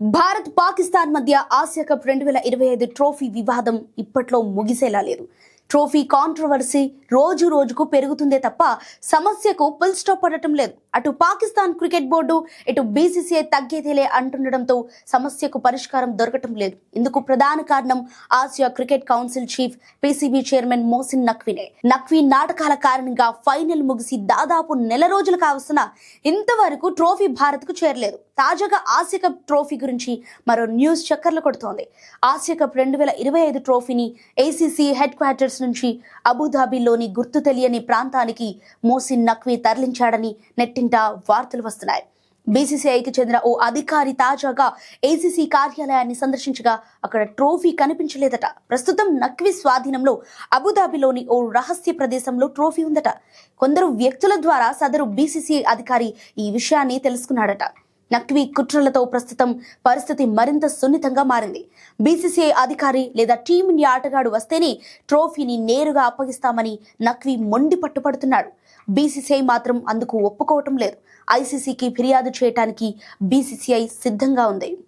భారత్ పాకిస్తాన్ మధ్య Asia cup 2025 trophy వివాదం ఇప్పట్లో ముగిసేలా లేదు. ట్రోఫీ కాంట్రవర్సీ రోజు రోజుకు పెరుగుతుందే తప్ప సమస్యకు ఫుల్ స్టాప్ పడటం లేదు. అటు పాకిస్తాన్ క్రికెట్ బోర్డు ఇటు బీసీసీఐ తగ్గేదేలే అంటుండడంతో సమస్యకు పరిష్కారం దొరకటం లేదు. ఇందుకు ప్రధాన కారణం Asia cricket council chief PCB chairman Mohsin నఖ్వీనే. నఖ్వీ నాటకాల కారణంగా ఫైనల్ ముగిసి దాదాపు నెల రోజులు కావస్తున్నా ఇంతవరకు ట్రోఫీ భారత్ కు చేరలేదు. తాజాగా ఆసియా కప్ ట్రోఫీ గురించి మరో న్యూస్ చక్కర్లు కొడుతోంది. ఆసియా కప్ 2025 ట్రోఫీని ఏసీసీ హెడ్ క్వార్టర్స్ నుంచి అబుదాబిలోని గుర్తు తెలియని ప్రాంతానికి మోసిన్ నఖ్వీ తరలించాడని నెట్టింట వార్తలు వస్తున్నాయి. బీసీసీఐకి చెందిన ఓ అధికారి తాజాగా ఏసీసీ కార్యాలయాన్ని సందర్శించగా అక్కడ ట్రోఫీ కనిపించలేదట. ప్రస్తుతం నఖ్వీ స్వాధీనంలో అబుదాబిలోని ఓ రహస్య ప్రదేశంలో ట్రోఫీ ఉందట. కొందరు వ్యక్తుల ద్వారా సదరు బీసీసీఐ అధికారి ఈ విషయాన్ని తెలుసుకున్నాడట. నఖ్వీ కుట్రలతో ప్రస్తుతం పరిస్థితి మరింత సున్నితంగా మారింది. బీసీసీఐ అధికారి లేదా టీమిండియా ఆటగాడు వస్తేనే ట్రోఫీని నేరుగా అప్పగిస్తామని నఖ్వీ మొండి పట్టుపడుతున్నాడు. బీసీసీఐ మాత్రం అందుకు ఒప్పుకోవటం లేదు. ఐసీసీకి ఫిర్యాదు చేయడానికి బీసీసీఐ సిద్ధంగా ఉంది.